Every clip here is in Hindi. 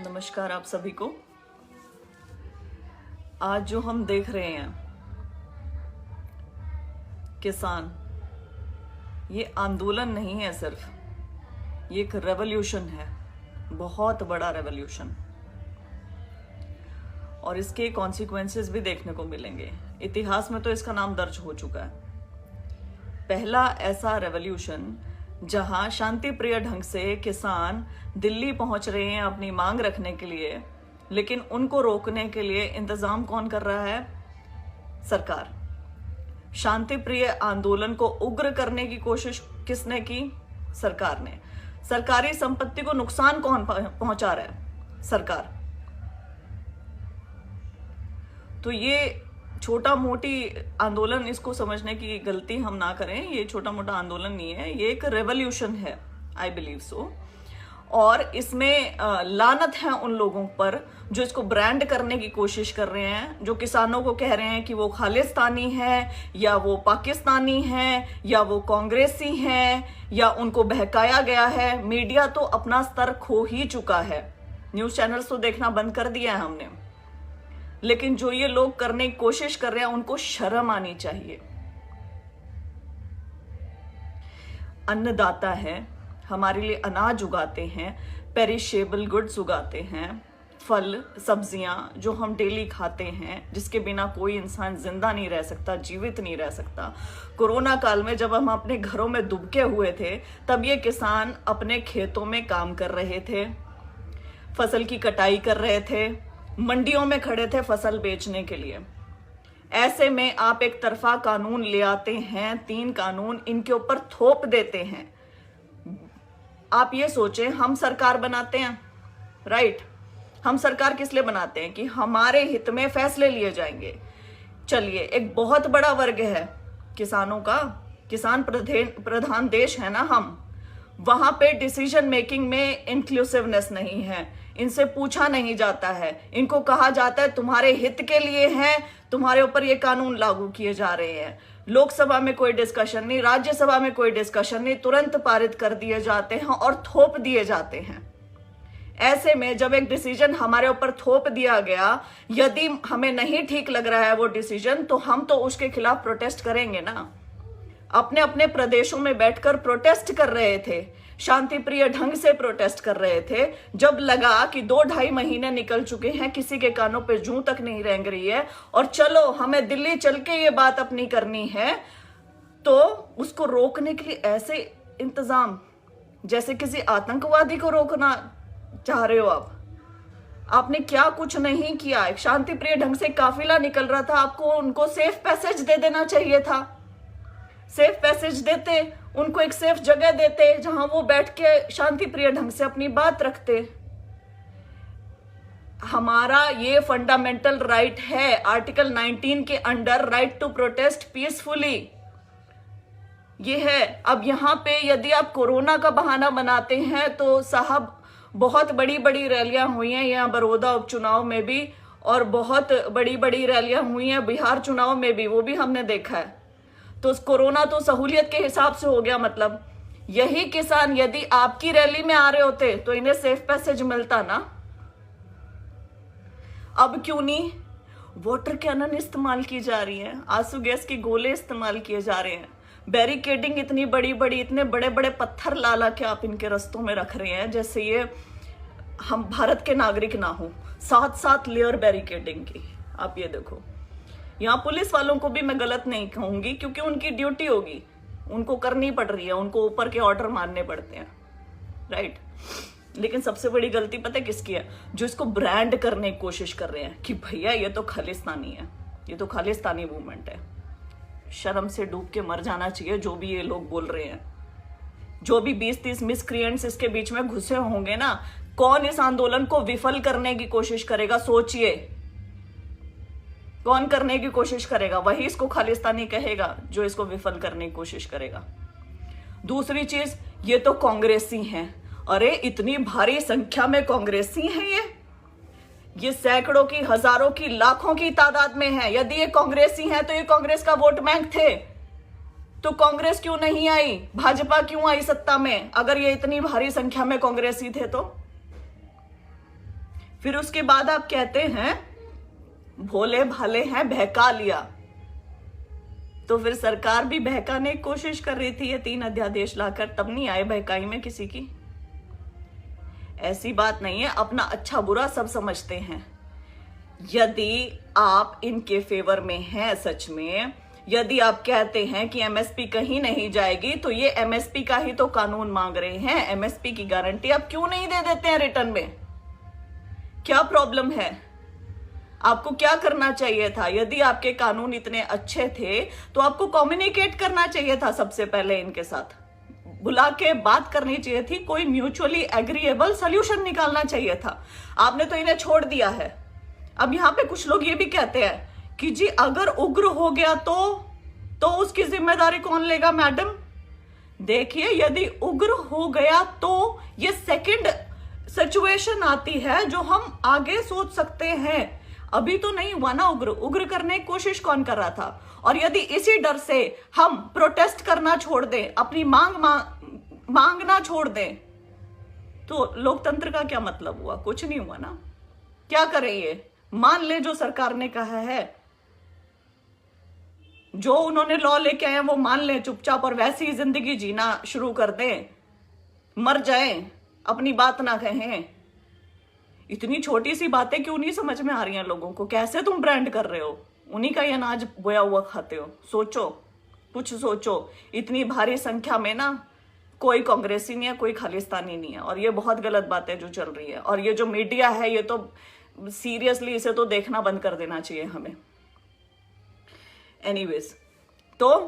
नमस्कार आप सभी को। आज जो हम देख रहे हैं किसान, ये आंदोलन नहीं है सिर्फ, ये एक रेवोल्यूशन है, बहुत बड़ा रेवोल्यूशन, और इसके कॉन्सिक्वेंसेस भी देखने को मिलेंगे। इतिहास में तो इसका नाम दर्ज हो चुका है। पहला ऐसा रेवोल्यूशन जहां शांति प्रिय ढंग से किसान दिल्ली पहुंच रहे हैं अपनी मांग रखने के लिए, लेकिन उनको रोकने के लिए इंतजाम कौन कर रहा है? सरकार। शांति प्रिय आंदोलन को उग्र करने की कोशिश किसने की? सरकार ने। सरकारी संपत्ति को नुकसान कौन पहुंचा रहा है? सरकार। तो ये छोटा मोटी आंदोलन, इसको समझने की गलती हम ना करें। ये छोटा मोटा आंदोलन नहीं है, ये एक रेवोल्यूशन है, आई बिलीव सो। और इसमें लानत है उन लोगों पर जो इसको ब्रांड करने की कोशिश कर रहे हैं, जो किसानों को कह रहे हैं कि वो खालिस्तानी है, या वो पाकिस्तानी है, या वो कांग्रेसी हैं, या उनको बहकाया गया है। मीडिया तो अपना स्तर खो ही चुका है, न्यूज चैनल्स तो देखना बंद कर दिया है हमने। लेकिन जो ये लोग करने की कोशिश कर रहे हैं, उनको शर्म आनी चाहिए। अन्नदाता है, हमारे लिए अनाज उगाते हैं, पेरिशेबल गुड्स उगाते हैं, फल सब्जियां जो हम डेली खाते हैं, जिसके बिना कोई इंसान जिंदा नहीं रह सकता, जीवित नहीं रह सकता। कोरोना काल में जब हम अपने घरों में दुबके हुए थे, तब ये किसान अपने खेतों में काम कर रहे थे, फसल की कटाई कर रहे थे, मंडियों में खड़े थे फसल बेचने के लिए। ऐसे में आप एक तरफा कानून ले आते हैं, 3 कानून इनके ऊपर थोप देते हैं। आप ये सोचें, हम सरकार बनाते हैं, राइट? हम सरकार किस लिए बनाते हैं? कि हमारे हित में फैसले लिए जाएंगे। चलिए, एक बहुत बड़ा वर्ग है किसानों का, किसान प्रधान देश है ना हम, वहां पे डिसीजन मेकिंग में इंक्लूसिवनेस नहीं है, इनसे पूछा नहीं जाता है। इनको कहा जाता है तुम्हारे हित के लिए है, तुम्हारे ऊपर ये कानून लागू किए जा रहे हैं। लोकसभा में कोई डिस्कशन नहीं, राज्यसभा में कोई डिस्कशन नहीं, तुरंत पारित कर दिए जाते हैं और थोप दिए जाते हैं। ऐसे में जब एक डिसीजन हमारे ऊपर थोप दिया गया, यदि हमें नहीं ठीक लग रहा है वो डिसीजन, तो हम तो उसके खिलाफ प्रोटेस्ट करेंगे ना। अपने अपने प्रदेशों में बैठकर प्रोटेस्ट कर रहे थे, शांति प्रिय ढंग से प्रोटेस्ट कर रहे थे। जब लगा कि 2-2.5 महीने निकल चुके हैं, किसी के कानों पे जूं तक नहीं रेंग रही है, और चलो हमें दिल्ली चल के ये बात अपनी करनी है, तो उसको रोकने के लिए ऐसे इंतजाम, जैसे किसी आतंकवादी को रोकना चाह रहे हो आप। आपने क्या कुछ नहीं किया। एक शांति प्रिय ढंग से काफिला निकल रहा था, आपको उनको सेफ पैसेज दे देना चाहिए था। सेफ पैसेज देते, उनको एक सेफ जगह देते जहां वो बैठ के शांति प्रिय ढंग से अपनी बात रखते। हमारा ये फंडामेंटल राइट है, आर्टिकल 19 के under, right to protest peacefully, ये है। अब यहां पे यदि आप कोरोना का बहाना बनाते हैं, तो साहब बहुत बड़ी बड़ी रैलियां हुई हैं यहाँ बड़ौदा उपचुनाव में भी, और बहुत बड़ी बड़ी रैलियां हुई हैं बिहार चुनाव में भी, वो भी हमने देखा है। तो कोरोना तो सहूलियत के हिसाब से हो गया। मतलब यही किसान यदि आपकी रैली में आ रहे होते तो इन्हें सेफ पैसेज मिलता ना। अब क्यों नहीं? वाटर कैनन इस्तेमाल की जा रही है, आंसू गैस के गोले इस्तेमाल किए जा रहे हैं, बैरिकेडिंग इतनी बड़ी बड़ी, इतने बड़े बड़े पत्थर ला ला के आप इनके रस्तों में रख रहे हैं, जैसे ये हम भारत के नागरिक ना हो। 7-7 लेयर बैरिकेडिंग की। आप ये देखो, यहाँ पुलिस वालों को भी मैं गलत नहीं कहूंगी, क्योंकि उनकी ड्यूटी होगी, उनको करनी पड़ रही है, उनको ऊपर के ऑर्डर मानने पड़ते हैं, राइट? लेकिन सबसे बड़ी गलती पता है किसकी है? जो इसको ब्रांड करने की कोशिश कर रहे हैं कि भैया ये तो खालिस्तानी है, ये तो खालिस्तानी मूवमेंट है। शर्म से डूब के मर जाना चाहिए जो भी ये लोग बोल रहे हैं। जो भी 20-30 मिसक्रिएंट्स इसके बीच में घुसे होंगे ना, कौन इस आंदोलन को विफल करने की कोशिश करेगा? सोचिए, कौन करने की कोशिश करेगा? वही इसको खालिस्तानी कहेगा जो इसको विफल करने की कोशिश करेगा। दूसरी चीज, ये तो कांग्रेसी हैं। अरे इतनी भारी संख्या में कांग्रेसी हैं ये सैकड़ों की, हजारों की, लाखों की तादाद में है। यदि ये कांग्रेसी हैं तो ये कांग्रेस का वोट बैंक थे, तो कांग्रेस क्यों नहीं आई? भाजपा क्यों आई सत्ता में? अगर ये इतनी भारी संख्या में कांग्रेसी थे तो फिर उसके बाद आप कहते हैं भोले भाले हैं, बहका लिया। तो फिर सरकार भी बहकाने की कोशिश कर रही थी ये 3 अध्यादेश लाकर, तब नहीं आए बहकाई में किसी की। ऐसी बात नहीं है, अपना अच्छा बुरा सब समझते हैं। यदि आप इनके फेवर में हैं सच में, यदि आप कहते हैं कि एमएसपी कहीं नहीं जाएगी, तो ये एमएसपी का ही तो कानून मांग रहे हैं। एमएसपी की गारंटी आप क्यों नहीं दे देते हैं रिटर्न में? क्या प्रॉब्लम है? आपको क्या करना चाहिए था? यदि आपके कानून इतने अच्छे थे तो आपको कम्युनिकेट करना चाहिए था सबसे पहले, इनके साथ बुला के बात करनी चाहिए थी, कोई म्यूचुअली एग्रीएबल सोल्यूशन निकालना चाहिए था। आपने तो इन्हें छोड़ दिया है। अब यहां पे कुछ लोग ये भी कहते हैं कि जी अगर उग्र हो गया तो उसकी जिम्मेदारी कौन लेगा? मैडम देखिए, यदि उग्र हो गया तो ये सेकंड सिचुएशन आती है जो हम आगे सोच सकते हैं। अभी तो नहीं हुआ ना उग्र। उग्र करने की कोशिश कौन कर रहा था? और यदि इसी डर से हम प्रोटेस्ट करना छोड़ दें, अपनी मांगना छोड़ दें, तो लोकतंत्र का क्या मतलब हुआ? कुछ नहीं हुआ ना। क्या करें? ये मान ले जो सरकार ने कहा है, जो उन्होंने लॉ लेके आए वो मान ले चुपचाप, और वैसी ही जिंदगी जीना शुरू कर दें, मर जाएं, अपनी बात ना कहें। इतनी छोटी सी बातें क्यों नहीं समझ में आ रही हैं लोगों को? कैसे तुम ब्रांड कर रहे हो? उन्हीं का ये अनाज बोया हुआ खाते हो। सोचो, कुछ सोचो। इतनी भारी संख्या में ना कोई कांग्रेसी नहीं है, कोई खालिस्तानी नहीं है, और ये बहुत गलत बातें जो चल रही है। और ये जो मीडिया है, ये तो सीरियसली इसे तो देखना बंद कर देना चाहिए हमें। एनीवेज, तो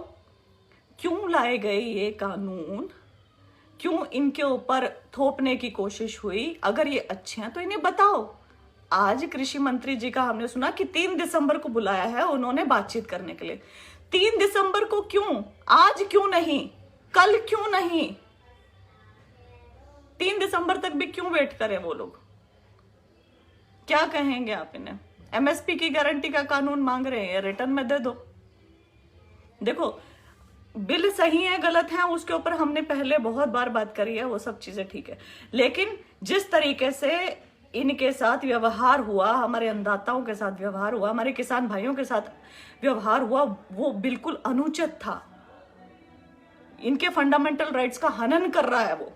क्यों लाए गए ये कानून? क्यों इनके ऊपर थोपने की कोशिश हुई? अगर ये अच्छे हैं तो इन्हें बताओ। आज कृषि मंत्री जी का हमने सुना कि 3 दिसंबर को बुलाया है उन्होंने बातचीत करने के लिए। 3 दिसंबर को क्यों? आज क्यों नहीं? कल क्यों नहीं? 3 दिसंबर तक भी क्यों वेट करें वो लोग? क्या कहेंगे आप इन्हें? एमएसपी की गारंटी का कानून मांग रहे हैं, रिटर्न में दे दो। देखो, बिल सही है गलत है उसके ऊपर हमने पहले बहुत बार बात करी है, वो सब चीजें ठीक है, लेकिन जिस तरीके से इनके साथ व्यवहार हुआ, हमारे अन्नदाताओं के साथ व्यवहार हुआ, हमारे किसान भाइयों के साथ व्यवहार हुआ, वो बिल्कुल अनुचित था। इनके फंडामेंटल राइट्स का हनन कर रहा है वो।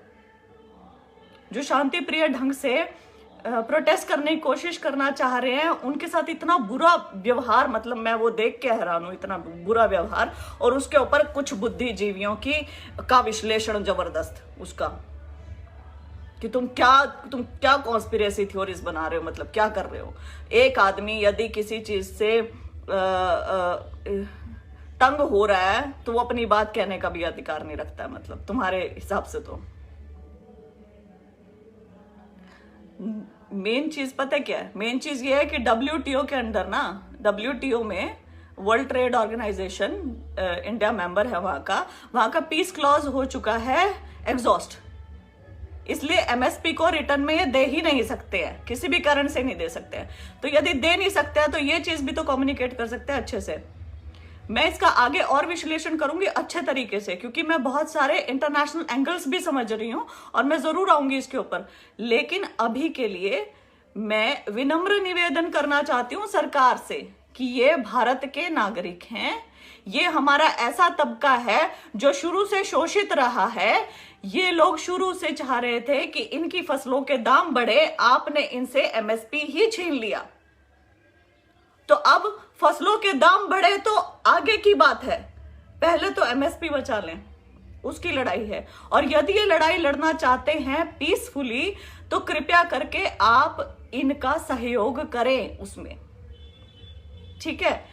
जो शांति प्रिय ढंग से प्रोटेस्ट करने की कोशिश करना चाह रहे हैं, उनके साथ इतना बुरा व्यवहार, मतलब मैं वो देख के हैरान हूं, इतना बुरा व्यवहार। और उसके ऊपर कुछ बुद्धिजीवियों का विश्लेषण जबरदस्त उसका, कि तुम क्या कॉन्स्पिरेसी थ्योरीज बना रहे हो, मतलब क्या कर रहे हो? एक आदमी यदि किसी चीज से तंग हो रहा है तो वो अपनी बात कहने का भी अधिकार नहीं रखता है, मतलब तुम्हारे हिसाब से। तो मेन चीज पता है क्या है? मेन चीज ये है कि WTO के अंदर ना, WTO में world trade organisation, India member है, वहां का पीस क्लॉज हो चुका है एग्जॉस्ट। इसलिए एमएसपी को रिटर्न में ये दे ही नहीं सकते हैं, किसी भी कारण से नहीं दे सकते हैं। तो यदि दे नहीं सकते हैं तो ये चीज भी तो कम्युनिकेट कर सकते हैं अच्छे से। मैं इसका आगे और विश्लेषण करूंगी अच्छे तरीके से, क्योंकि मैं बहुत सारे इंटरनेशनल एंगल्स भी समझ रही हूं और मैं जरूर आऊंगी इसके ऊपर। लेकिन अभी के लिए मैं विनम्र निवेदन करना चाहती हूं सरकार से कि ये भारत के नागरिक हैं, ये हमारा ऐसा तबका है जो शुरू से शोषित रहा है। ये लोग शुरू से चाह रहे थे कि इनकी फसलों के दाम बढ़े, आपने इनसे एमएसपी ही छीन लिया। तो अब फसलों के दाम बढ़े तो आगे की बात है, पहले तो एमएसपी बचा लें, उसकी लड़ाई है। और यदि ये लड़ाई लड़ना चाहते हैं पीसफुली, तो कृपया करके आप इनका सहयोग करें उसमें, ठीक है?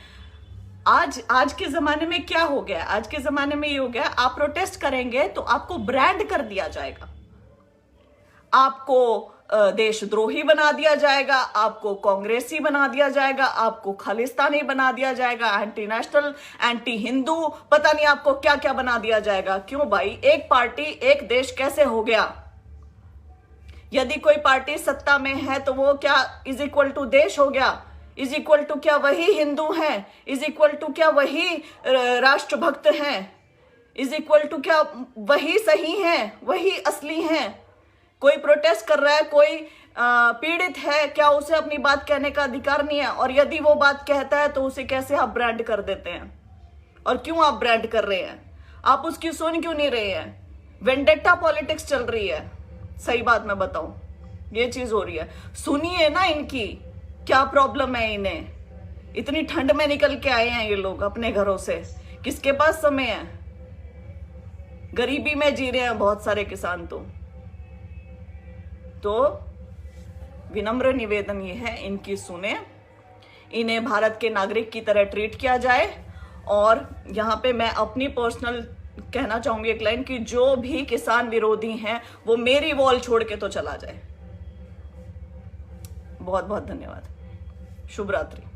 आज के जमाने में क्या हो गया? आज के जमाने में ये हो गया, आप प्रोटेस्ट करेंगे तो आपको ब्रांड कर दिया जाएगा, आपको देशद्रोही बना दिया जाएगा, आपको कांग्रेसी बना दिया जाएगा, आपको खालिस्तानी बना दिया जाएगा, एंटी नेशनल, एंटी हिंदू, पता नहीं आपको क्या क्या बना दिया जाएगा। क्यों भाई? एक पार्टी एक देश कैसे हो गया? यदि कोई पार्टी सत्ता में है तो वो क्या इज इक्वल टू देश हो गया? इज इक्वल टू क्या वही हिंदू हैं? इज इक्वल टू क्या वही राष्ट्रभक्त हैं? इज इक्वल टू क्या वही सही हैं, वही असली हैं? कोई प्रोटेस्ट कर रहा है, कोई पीड़ित है, क्या उसे अपनी बात कहने का अधिकार नहीं है? और यदि वो बात कहता है तो उसे कैसे आप ब्रांड कर देते हैं? और क्यों आप ब्रांड कर रहे हैं? आप उसकी सुन क्यों नहीं रहे हैं? वेंडेटा पॉलिटिक्स चल रही है। सही बात मैं बताऊं, ये चीज हो रही है। सुनिए ना इनकी, क्या प्रॉब्लम है इन्हें। इतनी ठंड में निकल के आए हैं ये लोग अपने घरों से, किसके पास समय है? गरीबी में जी रहे हैं बहुत सारे किसान। तो विनम्र निवेदन ये है, इनकी सुने, इन्हें भारत के नागरिक की तरह ट्रीट किया जाए। और यहाँ पे मैं अपनी पर्सनल कहना चाहूंगी एक लाइन कि जो भी किसान विरोधी हैं वो मेरी वॉल छोड़ के तो चला जाए। बहुत बहुत धन्यवाद। शुभ रात्रि।